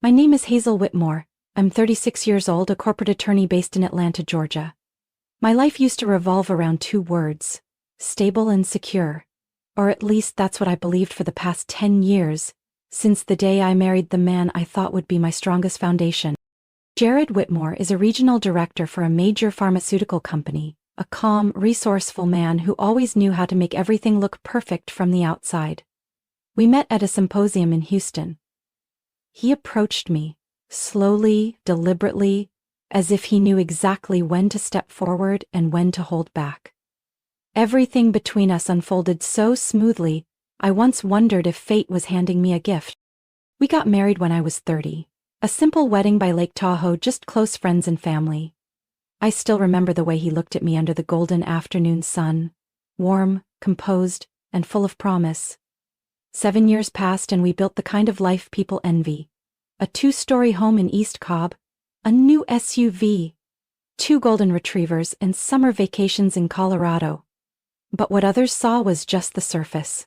My name is Hazel Whitmore. I'm 36 years old, a corporate attorney based in Atlanta, Georgia. My life used to revolve around two words: stable and secure. Or at least that's what I believed for the past 10 years, since the day I married the man I thought would be my strongest foundation. Jared Whitmore is a regional director for a major pharmaceutical company, a calm, resourceful man who always knew how to make everything look perfect from the outside. We met at a symposium in Houston. He approached me, slowly, deliberately, as if he knew exactly when to step forward and when to hold back. Everything between us unfolded so smoothly, I once wondered if fate was handing me a gift. We got married when I was 30. A simple wedding by Lake Tahoe, just close friends and family. I still remember the way he looked at me under the golden afternoon sun, warm, composed, and full of promise. 7 years passed and we built the kind of life people envy. A 2-story home in East Cobb, a new SUV, 2 golden retrievers, and summer vacations in Colorado. But what others saw was just the surface.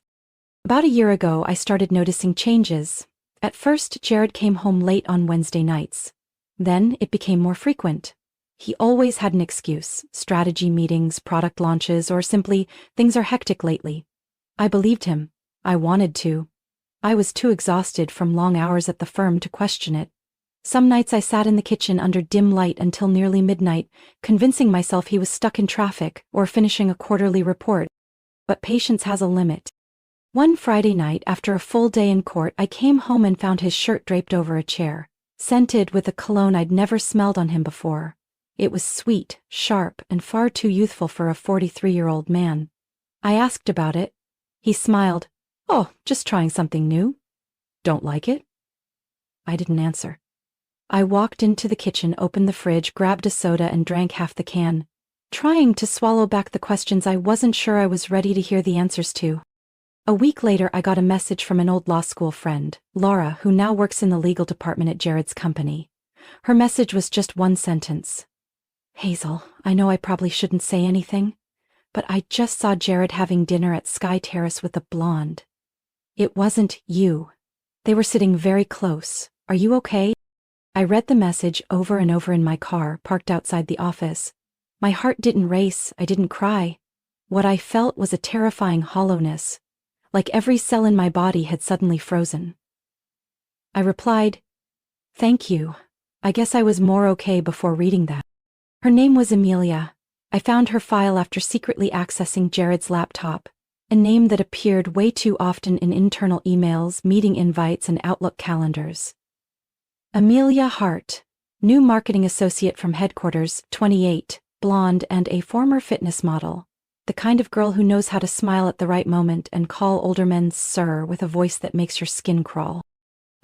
About a year ago, I started noticing changes. At first, Jared came home late on Wednesday nights. Then, it became more frequent. He always had an excuse: strategy meetings, product launches, or simply, things are hectic lately. I believed him. I wanted to. I was too exhausted from long hours at the firm to question it. Some nights I sat in the kitchen under dim light until nearly midnight, convincing myself he was stuck in traffic or finishing a quarterly report. But patience has a limit. One Friday night, after a full day in court, I came home and found his shirt draped over a chair, scented with a cologne I'd never smelled on him before. It was sweet, sharp, and far too youthful for a 43-year-old man. I asked about it. He smiled. "Oh, just trying something new. Don't like it?" I didn't answer. I walked into the kitchen, opened the fridge, grabbed a soda, and drank half the can, trying to swallow back the questions I wasn't sure I was ready to hear the answers to. A week later, I got a message from an old law school friend, Laura, who now works in the legal department at Jared's company. Her message was just one sentence. "Hazel, I know I probably shouldn't say anything, but I just saw Jared having dinner at Sky Terrace with a blonde. It wasn't you. They were sitting very close. Are you okay?" I read the message over and over in my car, parked outside the office. My heart didn't race, I didn't cry. What I felt was a terrifying hollowness, like every cell in my body had suddenly frozen. I replied, "Thank you. I guess I was more okay before reading that." Her name was Amelia. I found her file after secretly accessing Jared's laptop, a name that appeared way too often in internal emails, meeting invites, and Outlook calendars. Amelia Hart, new marketing associate from headquarters, 28, blonde, and a former fitness model. The kind of girl who knows how to smile at the right moment and call older men sir with a voice that makes your skin crawl.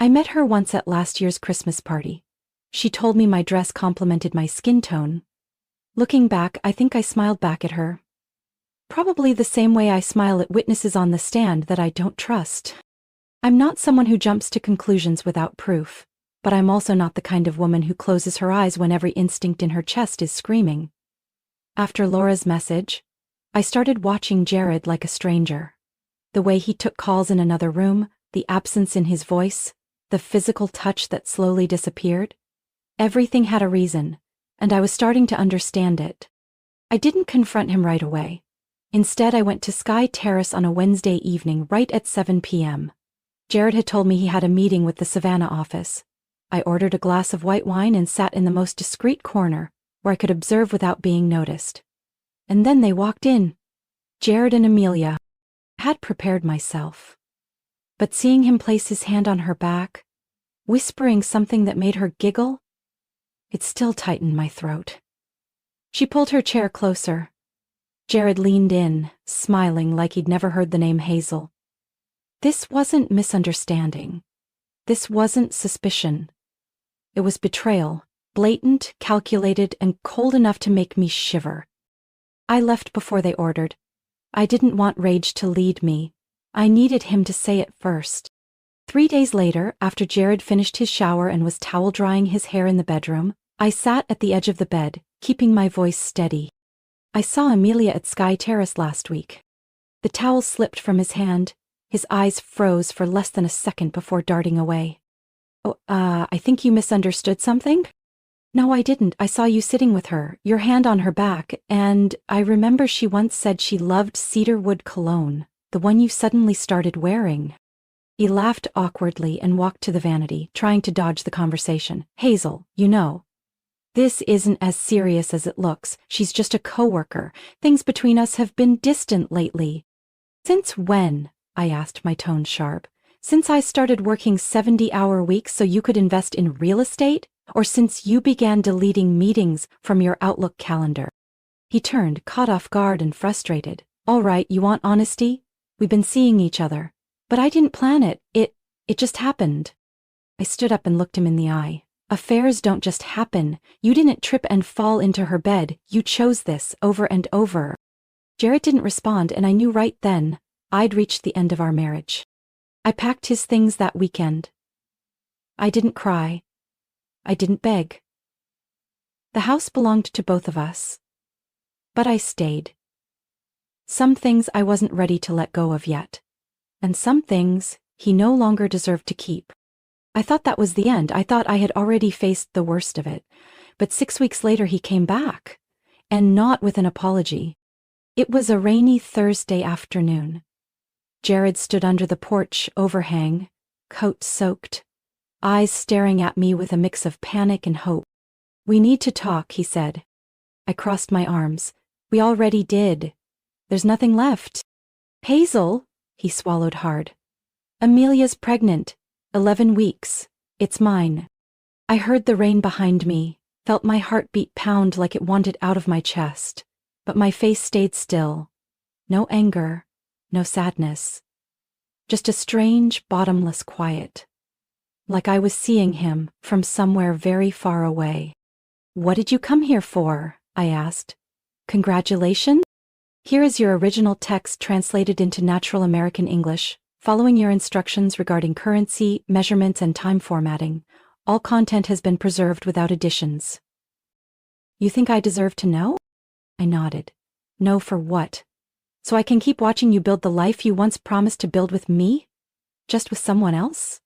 I met her once at last year's Christmas party. She told me my dress complimented my skin tone. Looking back, I think I smiled back at her. Probably the same way I smile at witnesses on the stand that I don't trust. I'm not someone who jumps to conclusions without proof, but I'm also not the kind of woman who closes her eyes when every instinct in her chest is screaming. After Laura's message, I started watching Jared like a stranger. The way he took calls in another room, the absence in his voice, the physical touch that slowly disappeared. Everything had a reason, and I was starting to understand it. I didn't confront him right away. Instead, I went to Sky Terrace on a Wednesday evening right at 7 p.m. Jared had told me he had a meeting with the Savannah office. I ordered a glass of white wine and sat in the most discreet corner, where I could observe without being noticed. And then they walked in. Jared and Amelia. I had prepared myself. But seeing him place his hand on her back, whispering something that made her giggle, it still tightened my throat. She pulled her chair closer. Jared leaned in, smiling like he'd never heard the name Hazel. This wasn't misunderstanding. This wasn't suspicion. It was betrayal, blatant, calculated, and cold enough to make me shiver. I left before they ordered. I didn't want rage to lead me. I needed him to say it first. 3 days later, after Jared finished his shower and was towel drying his hair in the bedroom, I sat at the edge of the bed, keeping my voice steady. "I saw Amelia at Sky Terrace last week." The towel slipped from his hand. His eyes froze for less than a second before darting away. Oh, I think you misunderstood something? No, I didn't. I saw you sitting with her, your hand on her back, and I remember she once said she loved cedarwood cologne, the one you suddenly started wearing. He laughed awkwardly and walked to the vanity, trying to dodge the conversation. Hazel, you know, this isn't as serious as it looks. She's just a coworker. Things between us have been distant lately. Since when? I asked, my tone sharp. Since I started working 70-hour weeks so you could invest in real estate? Or since you began deleting meetings from your Outlook calendar? He turned, caught off guard and frustrated. All right, you want honesty? We've been seeing each other. But I didn't plan it. It just happened. I stood up and looked him in the eye. Affairs don't just happen. You didn't trip and fall into her bed. You chose this over and over. Jared didn't respond, and I knew right then I'd reached the end of our marriage. I packed his things that weekend. I didn't cry. I didn't beg. The house belonged to both of us. But I stayed. Some things I wasn't ready to let go of yet. And some things he no longer deserved to keep. I thought that was the end. I thought I had already faced the worst of it. But 6 weeks later he came back. And not with an apology. It was a rainy Thursday afternoon. Jared stood under the porch overhang, coat soaked, eyes staring at me with a mix of panic and hope. We need to talk, he said. I crossed my arms. We already did. There's nothing left. Hazel, he swallowed hard. Amelia's pregnant. 11 weeks. It's mine. I heard the rain behind me, felt my heartbeat pound like it wanted out of my chest. But my face stayed still. No anger, no sadness. Just a strange, bottomless quiet. Like I was seeing him from somewhere very far away. What did you come here for? I asked. Congratulations? Here is your original text translated into natural American English, following your instructions regarding currency, measurements, and time formatting. All content has been preserved without additions. You think I deserve to know? I nodded. No, for what? So I can keep watching you build the life you once promised to build with me? Just with someone else?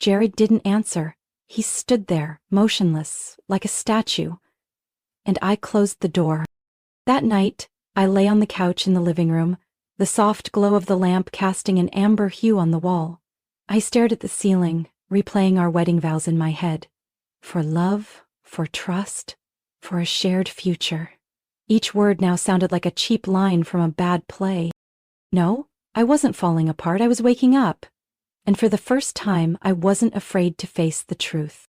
Jared didn't answer. He stood there, motionless, like a statue. And I closed the door. That night, I lay on the couch in the living room, the soft glow of the lamp casting an amber hue on the wall. I stared at the ceiling, replaying our wedding vows in my head. For love, for trust, for a shared future. Each word now sounded like a cheap line from a bad play. No, I wasn't falling apart, I was waking up. And for the first time, I wasn't afraid to face the truth.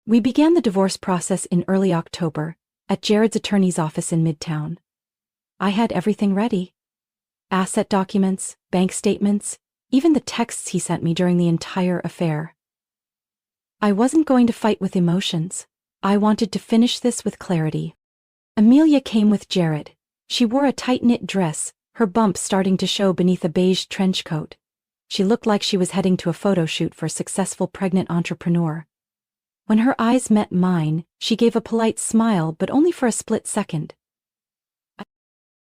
We began the divorce process in early October, at Jared's attorney's office in Midtown. I had everything ready. Asset documents, bank statements, even the texts he sent me during the entire affair. I wasn't going to fight with emotions. I wanted to finish this with clarity. Amelia came with Jared. She wore a tight-knit dress, her bumps starting to show beneath a beige trench coat. She looked like she was heading to a photo shoot for a successful pregnant entrepreneur. When her eyes met mine, she gave a polite smile, but only for a split second.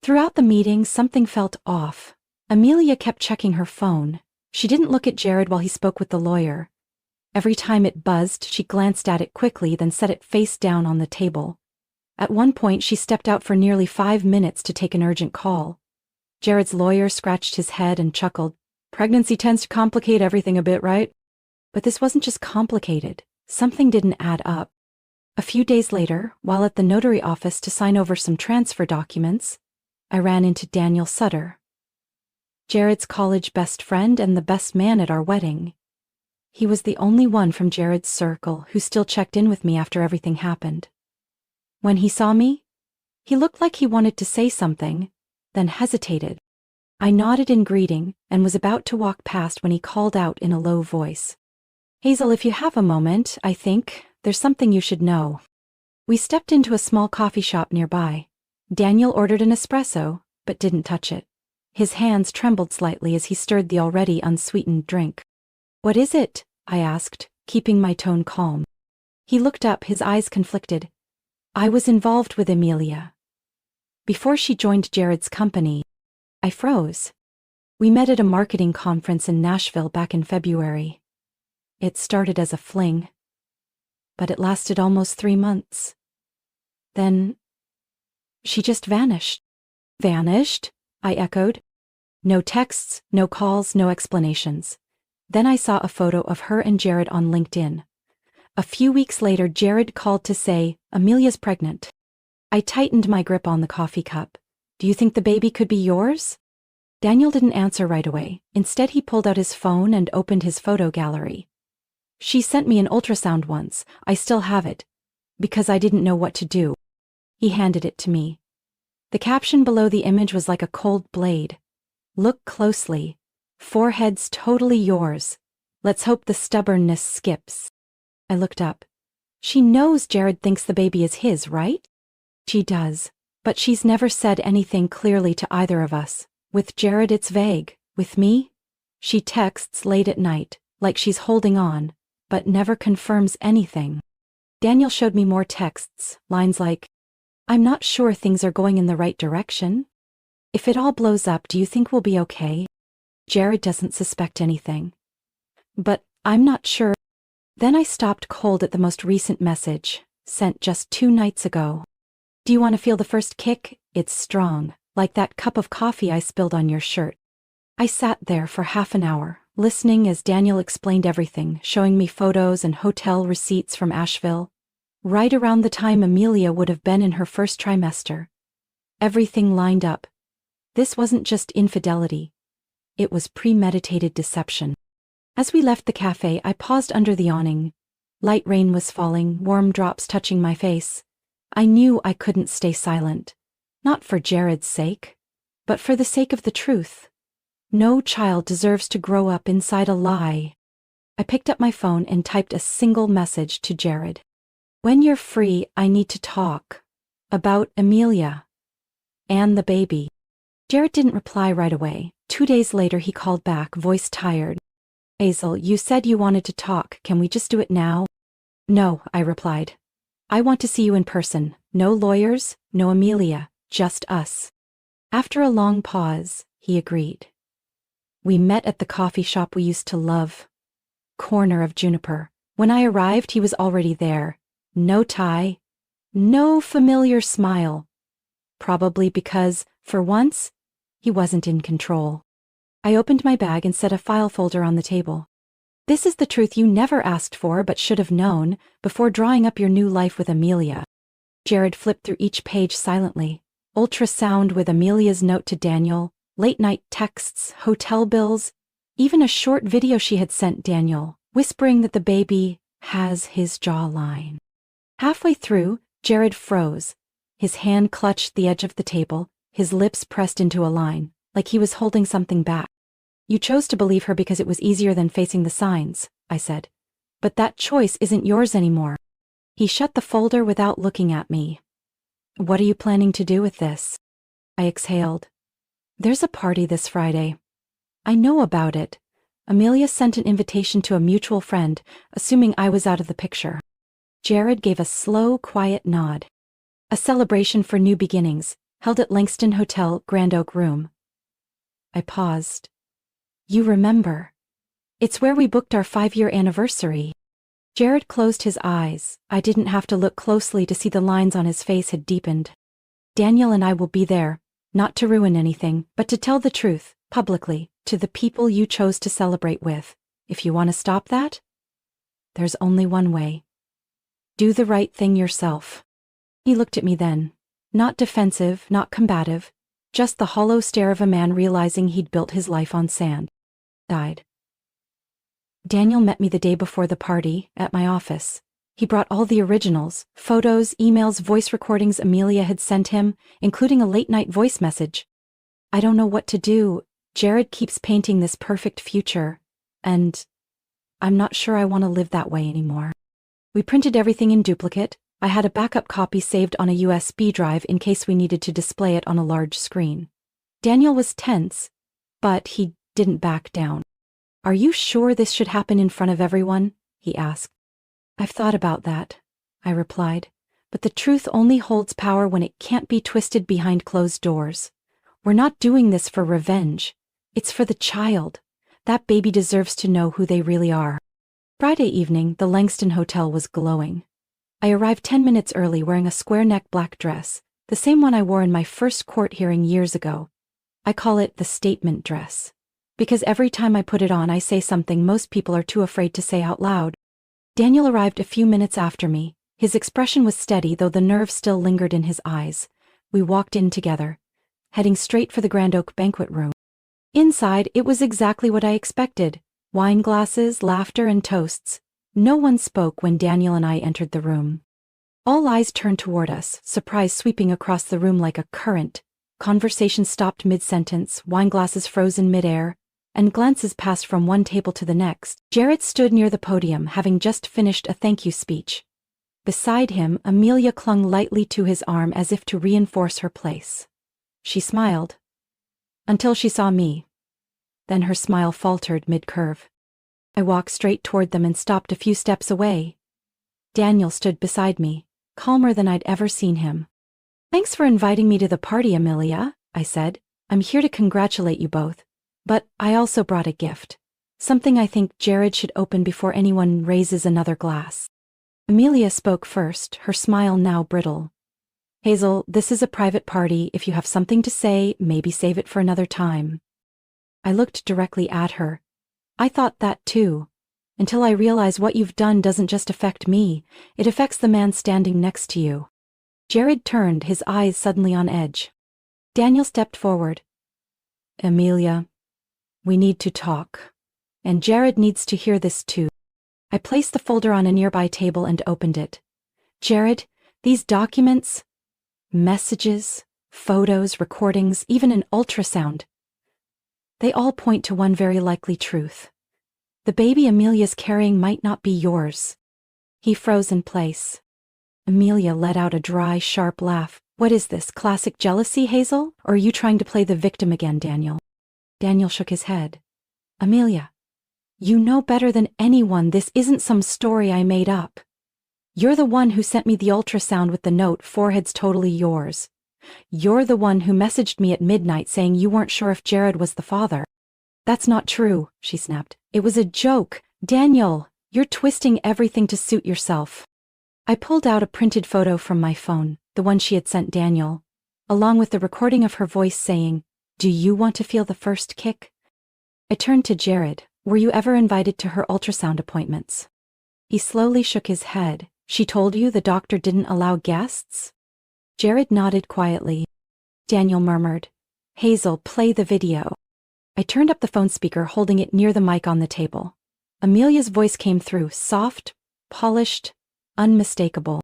Throughout the meeting, something felt off. Amelia kept checking her phone. She didn't look at Jared while he spoke with the lawyer. Every time it buzzed, she glanced at it quickly, then set it face down on the table. At one point, she stepped out for nearly 5 minutes to take an urgent call. Jared's lawyer scratched his head and chuckled. Pregnancy tends to complicate everything a bit, right? But this wasn't just complicated. Something didn't add up. A few days later, while at the notary office to sign over some transfer documents, I ran into Daniel Sutter, Jared's college best friend and the best man at our wedding. He was the only one from Jared's circle who still checked in with me after everything happened. When he saw me, he looked like he wanted to say something, then hesitated. I nodded in greeting and was about to walk past when he called out in a low voice. Hazel, if you have a moment, I think there's something you should know. We stepped into a small coffee shop nearby. Daniel ordered an espresso, but didn't touch it. His hands trembled slightly as he stirred the already unsweetened drink. What is it? I asked, keeping my tone calm. He looked up, his eyes conflicted. I was involved with Amelia. Before she joined Jared's company, I froze. We met at a marketing conference in Nashville back in February. It started as a fling, but it lasted almost 3 months. Then she just vanished. Vanished? I echoed. No texts, no calls, no explanations. Then I saw a photo of her and Jared on LinkedIn. A few weeks later, Jared called to say, "Amelia's pregnant." I tightened my grip on the coffee cup. "Do you think the baby could be yours?" Daniel didn't answer right away. Instead, he pulled out his phone and opened his photo gallery. "She sent me an ultrasound once. I still have it. Because I didn't know what to do." He handed it to me. The caption below the image was like a cold blade. "Look closely. Forehead's totally yours. Let's hope the stubbornness skips." I looked up. "She knows Jared thinks the baby is his, right?" "She does. But she's never said anything clearly to either of us. With Jared it's vague. With me? She texts late at night, like she's holding on, but never confirms anything." Daniel showed me more texts, lines like, "I'm not sure things are going in the right direction. If it all blows up, do you think we'll be okay? Jared doesn't suspect anything. But I'm not sure." Then I stopped cold at the most recent message, sent just 2 nights ago. "Do you want to feel the first kick? It's strong, like that cup of coffee I spilled on your shirt." I sat there for half an hour, listening as Daniel explained everything, showing me photos and hotel receipts from Asheville, right around the time Amelia would have been in her first trimester. Everything lined up. This wasn't just infidelity. It was premeditated deception. As we left the cafe, I paused under the awning. Light rain was falling, warm drops touching my face. I knew I couldn't stay silent. Not for Jared's sake, but for the sake of the truth. No child deserves to grow up inside a lie. I picked up my phone and typed a single message to Jared. "When you're free, I need to talk. About Amelia. And the baby." Jared didn't reply right away. 2 days later he called back, voice tired. "Hazel, you said you wanted to talk. Can we just do it now?" "No," I replied. "I want to see you in person. No lawyers, no Amelia, just us." After a long pause, he agreed. We met at the coffee shop we used to love. Corner of Juniper. When I arrived, he was already there. No tie. No familiar smile. Probably because, for once, he wasn't in control. I opened my bag and set a file folder on the table. "This is the truth you never asked for but should have known before drawing up your new life with Amelia." Jared flipped through each page silently. Ultrasound with Amelia's note to Daniel, late-night texts, hotel bills, even a short video she had sent Daniel, whispering that the baby has his jawline. Halfway through, Jared froze. His hand clutched the edge of the table, his lips pressed into a line, like he was holding something back. "You chose to believe her because it was easier than facing the signs," I said. "But that choice isn't yours anymore." He shut the folder without looking at me. "What are you planning to do with this?" I exhaled. "There's a party this Friday." "I know about it. Amelia sent an invitation to a mutual friend, assuming I was out of the picture." Jared gave a slow, quiet nod. "A celebration for new beginnings, held at Langston Hotel, Grand Oak Room." I paused. "You remember. It's where we booked our 5-year anniversary." Jared closed his eyes. I didn't have to look closely to see the lines on his face had deepened. "Daniel and I will be there, not to ruin anything, but to tell the truth, publicly, to the people you chose to celebrate with. If you want to stop that, there's only one way. Do the right thing yourself." He looked at me then. Not defensive, not combative, just the hollow stare of a man realizing he'd built his life on sand. Died. Daniel met me the day before the party, at my office. He brought all the originals, photos, emails, voice recordings Amelia had sent him, including a late-night voice message. "I don't know what to do. Jared keeps painting this perfect future, and I'm not sure I want to live that way anymore." We printed everything in duplicate. I had a backup copy saved on a USB drive in case we needed to display it on a large screen. Daniel was tense, but he didn't back down. "Are you sure this should happen in front of everyone?" he asked. "I've thought about that," I replied, "but the truth only holds power when it can't be twisted behind closed doors. We're not doing this for revenge. It's for the child. That baby deserves to know who they really are." Friday evening, the Langston Hotel was glowing. I arrived 10 minutes early wearing a square-neck black dress, the same one I wore in my first court hearing years ago. I call it the statement dress. Because every time I put it on I say something most people are too afraid to say out loud. Daniel arrived a few minutes after me. His expression was steady though the nerve still lingered in his eyes. We walked in together, heading straight for the Grand Oak banquet room. Inside, it was exactly what I expected. Wine glasses, laughter, and toasts. No one spoke when Daniel and I entered the room. All eyes turned toward us, surprise sweeping across the room like a current. Conversation stopped mid-sentence, wine glasses froze in mid-air, and glances passed from one table to the next. Jared stood near the podium, having just finished a thank you speech. Beside him, Amelia clung lightly to his arm as if to reinforce her place. She smiled. Until she saw me. Then her smile faltered mid-curve. I walked straight toward them and stopped a few steps away. Daniel stood beside me, calmer than I'd ever seen him. "Thanks for inviting me to the party, Amelia," I said. "I'm here to congratulate you both. But I also brought a gift. Something I think Jared should open before anyone raises another glass." Amelia spoke first, her smile now brittle. "Hazel, this is a private party. If you have something to say, maybe save it for another time." I looked directly at her. I thought that too. Until I realize what you've done doesn't just affect me, it affects the man standing next to you. Jared turned, his eyes suddenly on edge. Daniel stepped forward. "Amelia, we need to talk. And Jared needs to hear this too." I placed the folder on a nearby table and opened it. "Jared, these documents, messages, photos, recordings, even an ultrasound, they all point to one very likely truth. The baby Amelia's carrying might not be yours." He froze in place. Amelia let out a dry, sharp laugh. "What is this, classic jealousy, Hazel? Or are you trying to play the victim again, Daniel?" Daniel shook his head. "Amelia, you know better than anyone this isn't some story I made up. You're the one who sent me the ultrasound with the note, 'Forehead's totally yours.' You're the one who messaged me at midnight saying you weren't sure if Jared was the father." "That's not true," she snapped. "It was a joke. Daniel, you're twisting everything to suit yourself." I pulled out a printed photo from my phone, the one she had sent Daniel, along with the recording of her voice saying, "Do you want to feel the first kick?" I turned to Jared. "Were you ever invited to her ultrasound appointments?" He slowly shook his head. "She told you the doctor didn't allow guests?" Jared nodded quietly. Daniel murmured, "Hazel, play the video." I turned up the phone speaker, holding it near the mic on the table. Amelia's voice came through, soft, polished, unmistakable.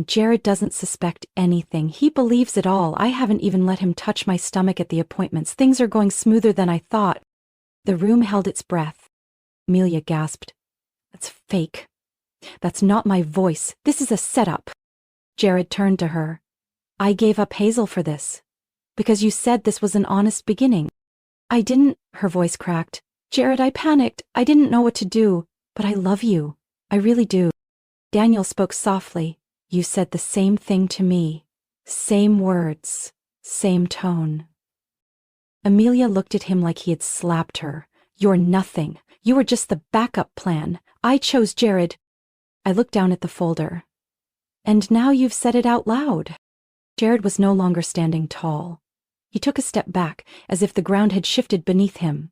"Jared doesn't suspect anything. He believes it all. I haven't even let him touch my stomach at the appointments. Things are going smoother than I thought." The room held its breath. Amelia gasped. "That's fake. That's not my voice. This is a setup." Jared turned to her. "I gave up Hazel for this. Because you said this was an honest beginning." "I didn't," her voice cracked. "Jared, I panicked. I didn't know what to do. But I love you. I really do." Daniel spoke softly. "You said the same thing to me. Same words. Same tone." Amelia looked at him like he had slapped her. "You're nothing. You were just the backup plan. I chose Jared." I looked down at the folder. "And now you've said it out loud." Jared was no longer standing tall. He took a step back, as if the ground had shifted beneath him.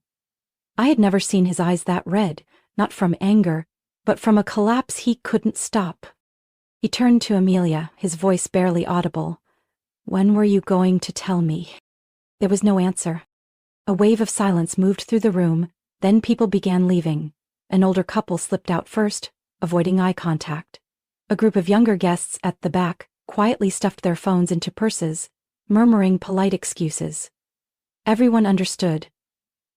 I had never seen his eyes that red, not from anger, but from a collapse he couldn't stop. He turned to Amelia, his voice barely audible. "When were you going to tell me?" There was no answer. A wave of silence moved through the room, then people began leaving. An older couple slipped out first, avoiding eye contact. A group of younger guests at the back quietly stuffed their phones into purses, murmuring polite excuses. Everyone understood.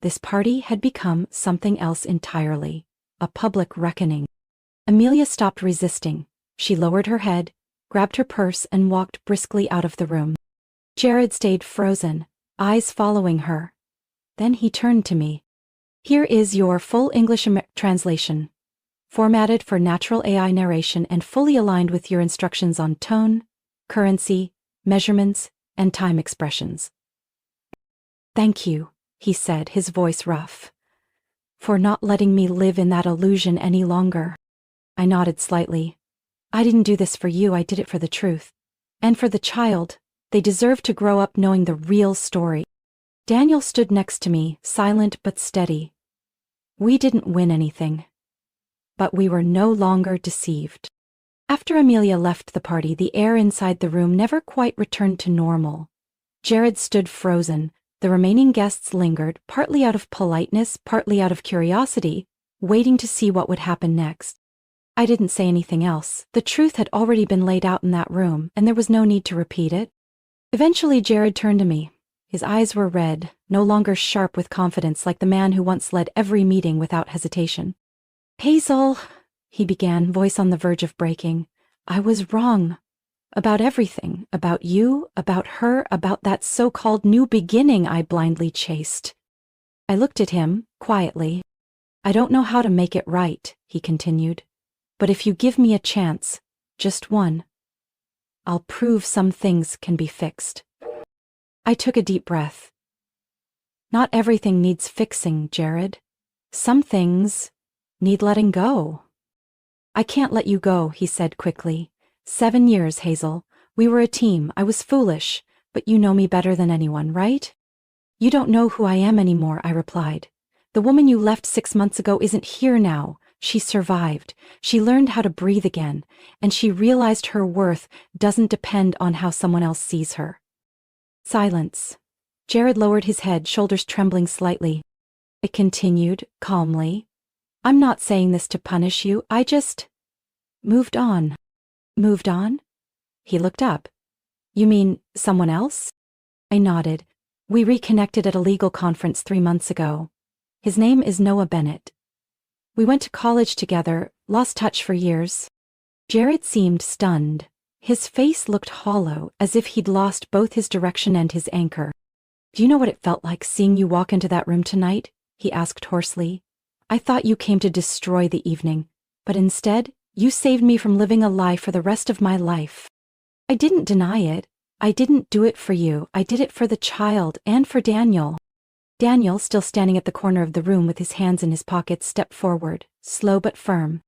This party had become something else entirely, a public reckoning. Amelia stopped resisting. She lowered her head, grabbed her purse, and walked briskly out of the room. Jared stayed frozen, eyes following her. Then he turned to me. "Here is your full English translation, formatted for natural AI narration and fully aligned with your instructions on tone, currency, measurements, and time expressions." "Thank you," he said, his voice rough. For not letting me live in that illusion any longer. I nodded slightly. I didn't do this for you, I did it for the truth. And for the child. They deserve to grow up knowing the real story. Daniel stood next to me, silent but steady. We didn't win anything. But we were no longer deceived. After Amelia left the party, the air inside the room never quite returned to normal. Jared stood frozen. The remaining guests lingered, partly out of politeness, partly out of curiosity, waiting to see what would happen next. I didn't say anything else. The truth had already been laid out in that room, and there was no need to repeat it. Eventually, Jared turned to me. His eyes were red, no longer sharp with confidence like the man who once led every meeting without hesitation. Hazel, he began, voice on the verge of breaking. I was wrong. About everything. About you, about her, about that so-called new beginning I blindly chased. I looked at him, quietly. I don't know how to make it right, he continued. But if you give me a chance, just one, I'll prove some things can be fixed. I took a deep breath. Not everything needs fixing, Jared. Some things need letting go. I can't let you go, he said quickly. 7 years, Hazel. We were a team. I was foolish, but you know me better than anyone, right? You don't know who I am anymore, I replied. The woman you left 6 months ago isn't here now. She survived. She learned how to breathe again, and she realized her worth doesn't depend on how someone else sees her. Silence. Jared lowered his head, shoulders trembling slightly. I continued, calmly. I'm not saying this to punish you. I just moved on. Moved on? He looked up. You mean someone else? I nodded. We reconnected at a legal conference 3 months ago. His name is Noah Bennett. We went to college together, lost touch for years. Jared seemed stunned. His face looked hollow, as if he'd lost both his direction and his anchor. Do you know what it felt like seeing you walk into that room tonight? He asked hoarsely. I thought you came to destroy the evening, but instead, you saved me from living a lie for the rest of my life. I didn't deny it. I didn't do it for you. I did it for the child and for Daniel. Daniel, still standing at the corner of the room with his hands in his pockets, stepped forward, slow but firm.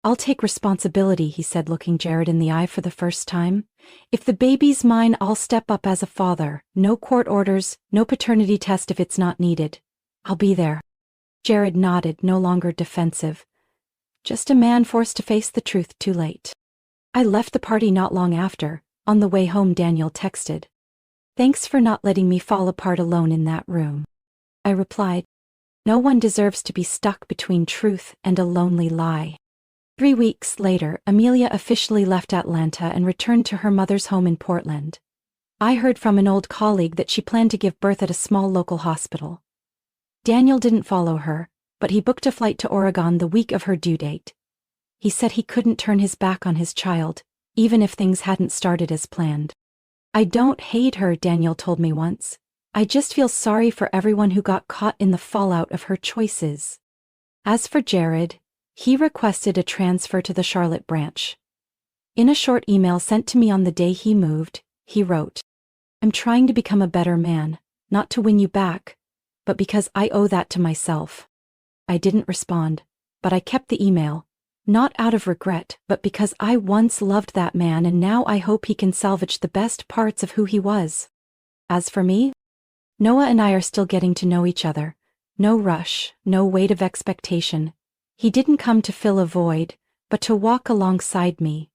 I'll take responsibility, he said, looking Jared in the eye for the first time. If the baby's mine, I'll step up as a father. No court orders, no paternity test if it's not needed. I'll be there. Jared nodded, no longer defensive. Just a man forced to face the truth too late. I left the party not long after. On the way home, Daniel texted. Thanks for not letting me fall apart alone in that room. I replied, no one deserves to be stuck between truth and a lonely lie. 3 weeks later, Amelia officially left Atlanta and returned to her mother's home in Portland. I heard from an old colleague that she planned to give birth at a small local hospital. Daniel didn't follow her, but he booked a flight to Oregon the week of her due date. He said he couldn't turn his back on his child, even if things hadn't started as planned. I don't hate her, Daniel told me once. I just feel sorry for everyone who got caught in the fallout of her choices. As for Jared, he requested a transfer to the Charlotte branch. In a short email sent to me on the day he moved, he wrote, I'm trying to become a better man, not to win you back, but because I owe that to myself. I didn't respond, but I kept the email, not out of regret, but because I once loved that man and now I hope he can salvage the best parts of who he was. As for me, Noah and I are still getting to know each other. No rush, no weight of expectation. He didn't come to fill a void, but to walk alongside me.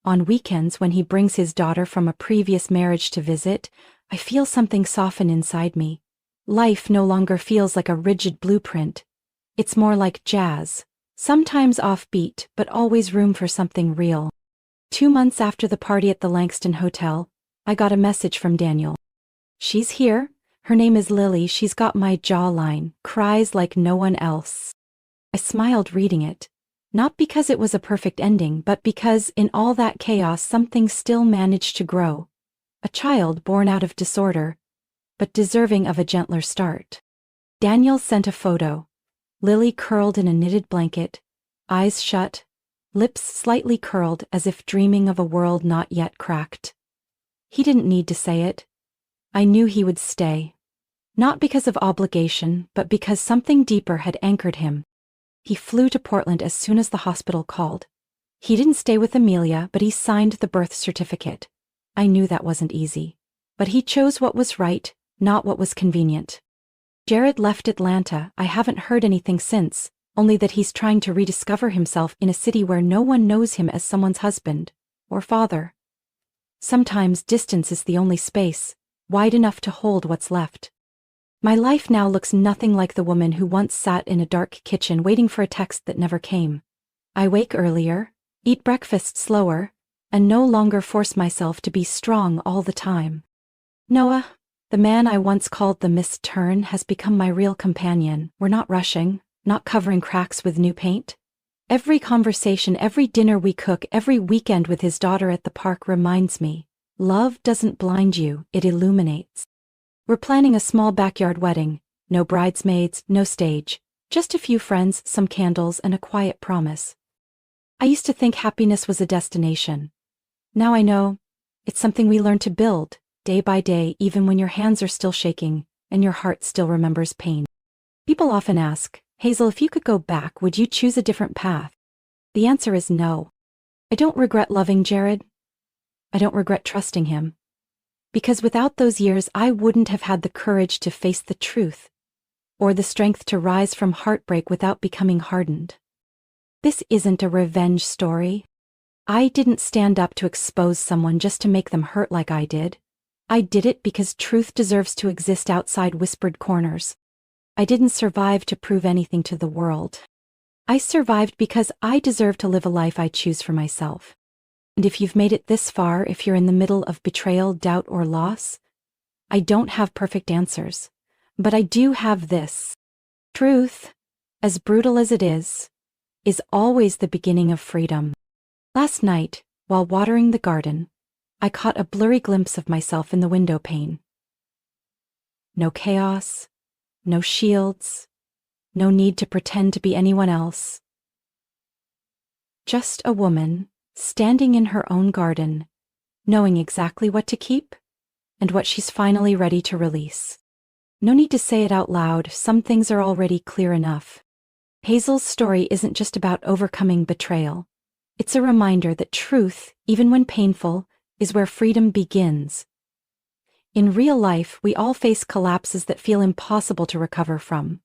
On weekends when he brings his daughter from a previous marriage to visit, I feel something soften inside me. Life no longer feels like a rigid blueprint. It's more like jazz, sometimes offbeat, but always room for something real. 2 months after the party at the Langston Hotel, I got a message from Daniel. She's here. Her name is Lily. She's got my jawline, cries like no one else. I smiled reading it, not because it was a perfect ending, but because in all that chaos something still managed to grow. A child born out of disorder, but deserving of a gentler start. Daniel sent a photo. Lily curled in a knitted blanket, eyes shut, lips slightly curled as if dreaming of a world not yet cracked. He didn't need to say it. I knew he would stay. Not because of obligation, but because something deeper had anchored him. He flew to Portland as soon as the hospital called. He didn't stay with Amelia, but he signed the birth certificate. I knew that wasn't easy. But he chose what was right, not what was convenient. Jared left Atlanta. I haven't heard anything since, only that he's trying to rediscover himself in a city where no one knows him as someone's husband or father. Sometimes distance is the only space, wide enough to hold what's left. My life now looks nothing like the woman who once sat in a dark kitchen waiting for a text that never came. I wake earlier, eat breakfast slower, and no longer force myself to be strong all the time. Noah, the man I once called the missed turn, has become my real companion. We're not rushing, not covering cracks with new paint. Every conversation, every dinner we cook, every weekend with his daughter at the park reminds me, love doesn't blind you, it illuminates. We're planning a small backyard wedding, no bridesmaids, no stage, just a few friends, some candles, and a quiet promise. I used to think happiness was a destination. Now I know, it's something we learn to build, day by day, even when your hands are still shaking and your heart still remembers pain. People often ask, Hazel, if you could go back, would you choose a different path? The answer is no. I don't regret loving Jared. I don't regret trusting him. Because without those years, I wouldn't have had the courage to face the truth, or the strength to rise from heartbreak without becoming hardened. This isn't a revenge story. I didn't stand up to expose someone just to make them hurt like I did. I did it because truth deserves to exist outside whispered corners. I didn't survive to prove anything to the world. I survived because I deserve to live a life I choose for myself. And if you've made it this far, if you're in the middle of betrayal, doubt, or loss, I don't have perfect answers, but I do have this. Truth, as brutal as it is always the beginning of freedom. Last night, while watering the garden, I caught a blurry glimpse of myself in the window pane. No chaos, no shields, no need to pretend to be anyone else. Just a woman, standing in her own garden, knowing exactly what to keep and what she's finally ready to release. No need to say it out loud, some things are already clear enough. Hazel's story isn't just about overcoming betrayal. It's a reminder that truth, even when painful, is where freedom begins. In real life, we all face collapses that feel impossible to recover from.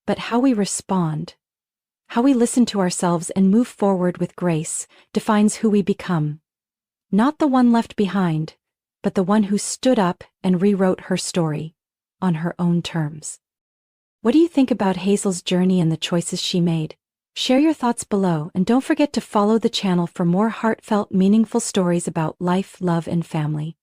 But how we respond, how we listen to ourselves and move forward with grace, defines who we become. Not the one left behind, but the one who stood up and rewrote her story, on her own terms. What do you think about Hazel's journey and the choices she made? Share your thoughts below, and don't forget to follow the channel for more heartfelt, meaningful stories about life, love, and family.